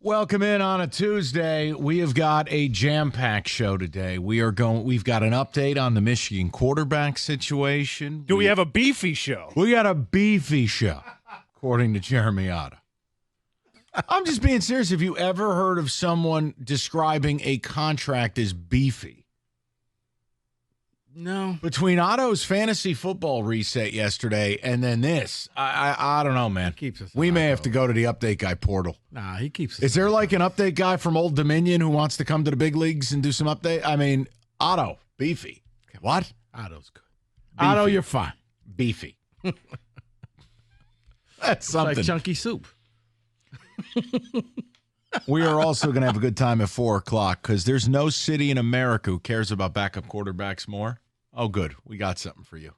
Welcome in on a Tuesday. We have got a jam-packed show today. We've got an update on the Michigan quarterback situation. Do we have a beefy show? We got a beefy show, according to Jeremy Otto. I'm just being serious. Have you ever heard of someone describing a contract as beefy? No. Between Otto's fantasy football reset yesterday and then this, I don't know, man. We may have to go to the update guy portal. Nah, he keeps us. Is there like an update guy from Old Dominion who wants to come to the big leagues and do some update? I mean, Otto, beefy. What? Otto's good. Beefy. Otto, you're fine. Beefy. That's something. Like chunky soup. We are also going to have a good time at 4 o'clock because there's no city in America who cares about backup quarterbacks more. Oh, good. We got something for you.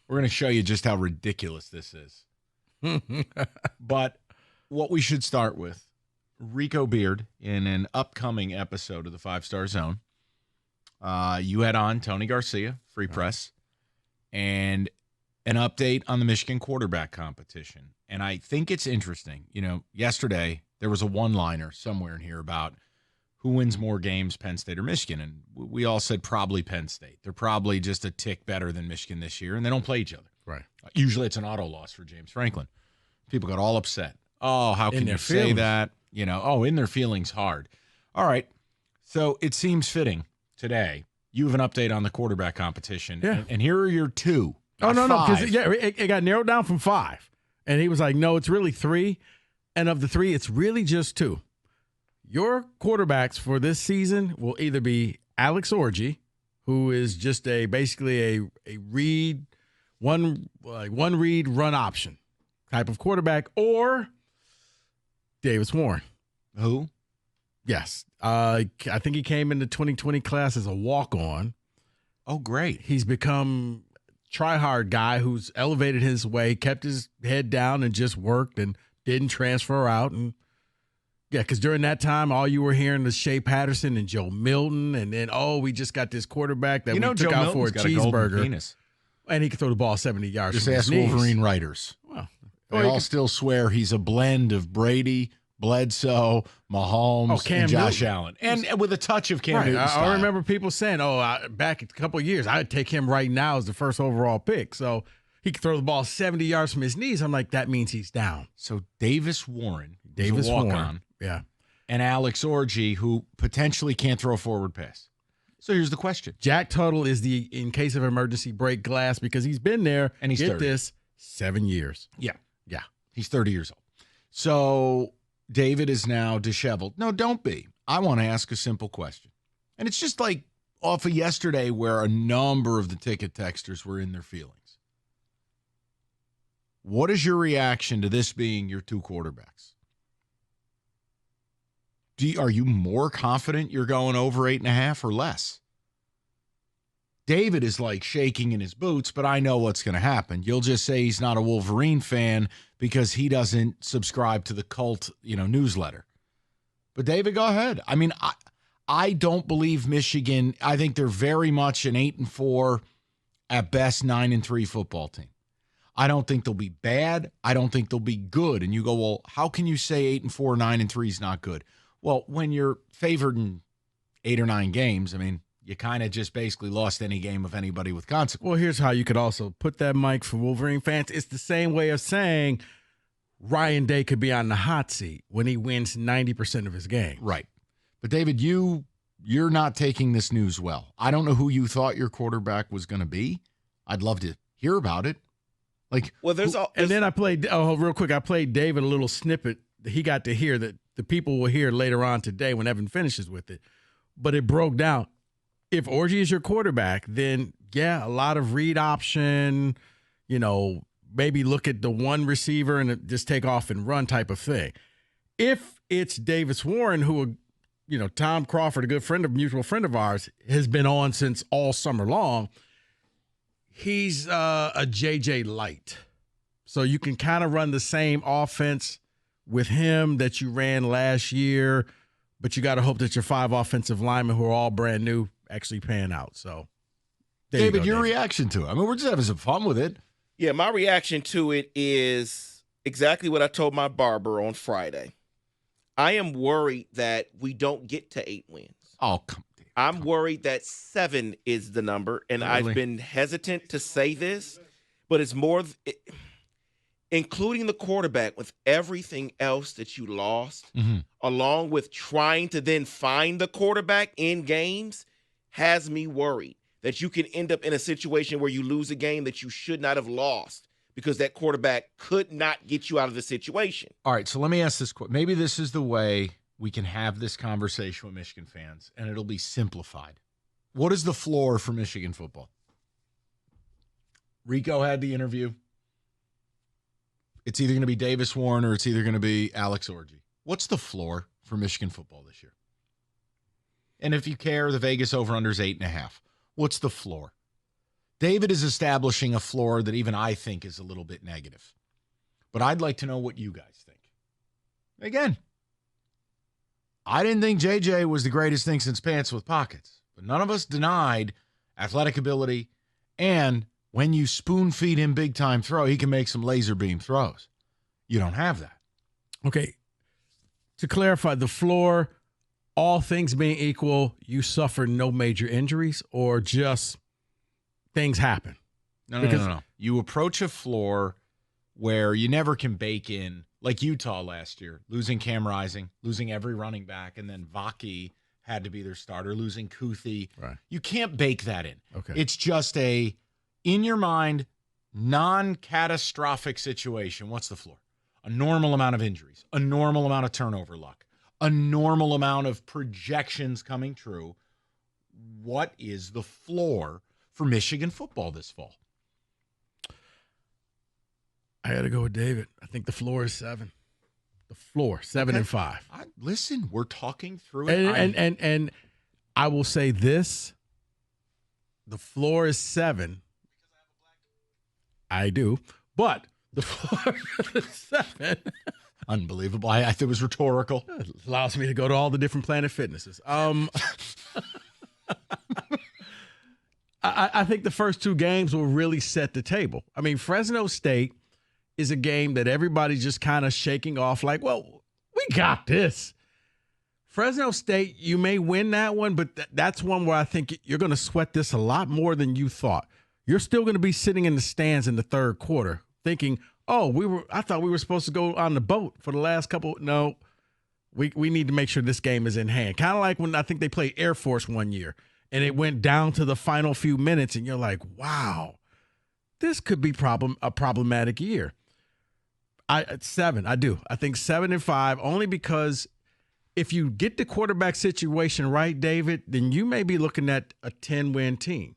We're going to show you just how ridiculous this is. But what we should start with, Rico Beard, in an upcoming episode of the 5-Star Zone, you had on Tony Garcia, Free Press, and an update on the Michigan quarterback competition. And I think it's interesting. You know, yesterday there was a one-liner somewhere in here about who wins more games, Penn State or Michigan. And we all said probably Penn State. They're probably just a tick better than Michigan this year, and they don't play each other. Right. Usually it's an auto loss for James Franklin. People got all upset. Oh, how can you say feelings. that? You know, in their feelings hard. All right. So it seems fitting today. You have an update on the quarterback competition. Yeah. And here are your two. Oh, no. Five. Because it got narrowed down from 5. And he was like, no, it's really 3. And of the 3, it's really just 2. Your quarterbacks for this season will either be Alex Orji, who is just basically a read, one read run option type of quarterback, or Davis Warren. Who? Yes. I think he came in the 2020 class as a walk-on. Oh, great. He's become try-hard guy who's elevated his way, kept his head down and just worked and didn't transfer out. And yeah, because during that time, all you were hearing was Shea Patterson and Joe Milton. And then, we just got this quarterback that we took out for a cheeseburger. And he could throw the ball 70 yards. Just ask Wolverine writers. Well, they all still swear he's a blend of Brady, Bledsoe, Mahomes, and Josh Allen. And with a touch of Cam Newton style. I remember people saying, back a couple of years, I'd take him right now as the first overall pick. So he could throw the ball 70 yards from his knees. I'm like, that means he's down. So Davis Warren, Davis walk-on, Warren, yeah, and Alex Orji, who potentially can't throw a forward pass. So here's the question. Jack Tuttle is the in case of emergency break glass because he's been there, and he's 30. 7 years. Yeah. He's 30 years old. So David is now disheveled. No, don't be. I want to ask a simple question. And it's just like off of yesterday where a number of the ticket texters were in their feelings. What is your reaction to this being your 2 quarterbacks? Are you more confident you're going over 8.5 or less? David is like shaking in his boots, but I know what's going to happen. You'll just say he's not a Wolverine fan because he doesn't subscribe to the cult, newsletter. But David, go ahead. I mean, I don't believe Michigan. I think they're very much an 8-4, at best 9-3 football team. I don't think they'll be bad. I don't think they'll be good. And you go, well, how can you say 8-4, 9-3 is not good? Well, when you're favored in 8 or 9 games, I mean, you kind of just basically lost any game of anybody with consequence. Well, here's how you could also put that, Mike, for Wolverine fans. It's the same way of saying Ryan Day could be on the hot seat when he wins 90% of his games. Right. But, David, you're not taking this news well. I don't know who you thought your quarterback was going to be. I'd love to hear about it. And then I played, real quick, I played David a little snippet that he got to hear that the people will hear later on today when Evan finishes with it. But it broke down. If Orji is your quarterback, then, a lot of read option, maybe look at the one receiver and just take off and run type of thing. If it's Davis Warren, who, Tom Crawford, mutual friend of ours, has been on since all summer long, he's a JJ light. So you can kind of run the same offense with him that you ran last year, but you got to hope that your 5 offensive linemen who are all brand new actually pan out. So, David, your reaction to it? I mean, we're just having some fun with it. Yeah, my reaction to it is exactly what I told my barber on Friday. I am worried that we don't get to 8 wins. Oh, come on. I'm worried that 7 is the number, and Really? I've been hesitant to say this, but it's more, including the quarterback with everything else that you lost, along with trying to then find the quarterback in games, has me worried that you can end up in a situation where you lose a game that you should not have lost because that quarterback could not get you out of the situation. All right, so let me ask this question. Maybe this is the way we can have this conversation with Michigan fans, and it'll be simplified. What is the floor for Michigan football? Rico had the interview. It's either going to be Davis Warren or it's either going to be Alex Orji. What's the floor for Michigan football this year? And if you care, the Vegas over-under is 8.5. What's the floor? David is establishing a floor that even I think is a little bit negative. But I'd like to know what you guys think. Again, I didn't think JJ was the greatest thing since pants with pockets. But none of us denied athletic ability, and when you spoon-feed him big-time throw, he can make some laser beam throws. You don't have that. Okay. To clarify, the floor, all things being equal, you suffer no major injuries or just things happen? No. You approach a floor where you never can bake in, like Utah last year, losing Cam Rising, losing every running back, and then Vaki had to be their starter, losing Kuthi. Right. You can't bake that in. Okay. It's just a, in your mind, non-catastrophic situation. What's the floor? A normal amount of injuries, a normal amount of turnover luck, a normal amount of projections coming true. What is the floor for Michigan football this fall? I got to go with David. I think the floor is 7. The floor, 7 and 5. Listen, we're talking through it. And I will say this. The floor is 7. I do. But the floor is 7. Unbelievable. I think it was rhetorical. It allows me to go to all the different Planet Fitnesses. I think the first 2 games will really set the table. I mean, Fresno State is a game that everybody's just kind of shaking off like, well, we got this. Fresno State, you may win that one, but that's one where I think you're going to sweat this a lot more than you thought. You're still going to be sitting in the stands in the third quarter thinking, oh, I thought we were supposed to go on the boat for the last couple. No, we need to make sure this game is in hand. Kind of like when I think they played Air Force one year and it went down to the final few minutes and you're like, wow, this could be a problematic year. 7, I do. I think 7 and 5, only because if you get the quarterback situation right, David, then you may be looking at a 10-win team.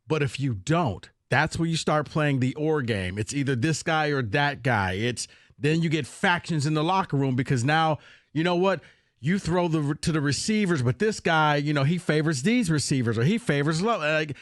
But if you don't, that's where you start playing the or game. It's either this guy or that guy. Then you get factions in the locker room because now, you know what? You throw to the receivers, but this guy, he favors these receivers or he favors low. Like,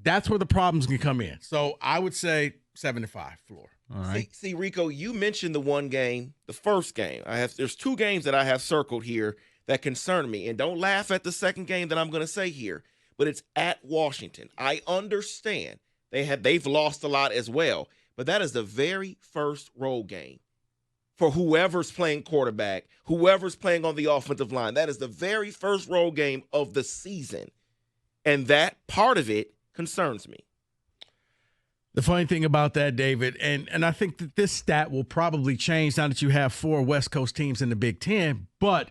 that's where the problems can come in. So I would say 7 and 5 floor. All right. See, Rico, you mentioned the one game, the first game. There's 2 games that I have circled here that concern me. And don't laugh at the second game that I'm going to say here, but it's at Washington. I understand they've lost a lot as well, but that is the very first road game for whoever's playing quarterback, whoever's playing on the offensive line. That is the very first road game of the season. And that part of it concerns me. The funny thing about that, David, and I think that this stat will probably change now that you have 4 West Coast teams in the Big Ten, but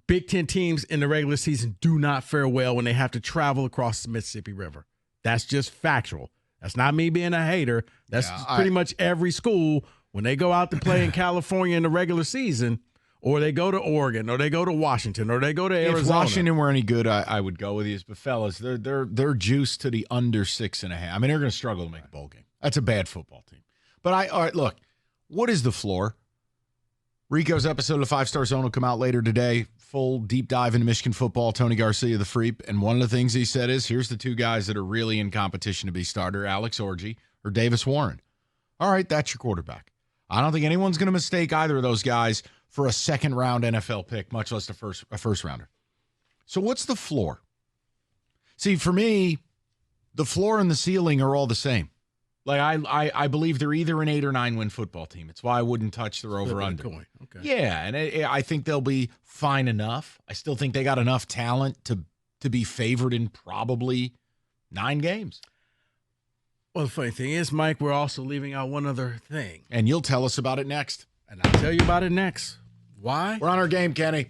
Big Ten teams in the regular season do not fare well when they have to travel across the Mississippi River. That's just factual. That's not me being a hater. That's pretty much every school when they go out to play in California in the regular season, or they go to Oregon, or they go to Washington, or they go to Arizona. If Washington were any good, I would go with these. But fellas, they're juiced to the under 6.5. I mean, they're going to struggle to make a bowl game. That's a bad football team. But all right, look, what is the floor? Rico's episode of the 5-Star Zone will come out later today. Full deep dive into Michigan football. Tony Garcia, the Freep, and one of the things he said is, here's the 2 guys that are really in competition to be starter: Alex Orji or Davis Warren. All right, that's your quarterback. I don't think anyone's going to mistake either of those guys for a second-round NFL pick, much less a first-rounder. So what's the floor? See, for me, the floor and the ceiling are all the same. Like I believe they're either an 8 or 9 win football team. It's why I wouldn't touch their over under. Okay. Yeah, and I think they'll be fine enough. I still think they got enough talent to be favored in probably 9 games. Well, the funny thing is, Mike, we're also leaving out one other thing. And you'll tell us about it next. And I'll tell you about it next. Why? We're on our game, Kenny.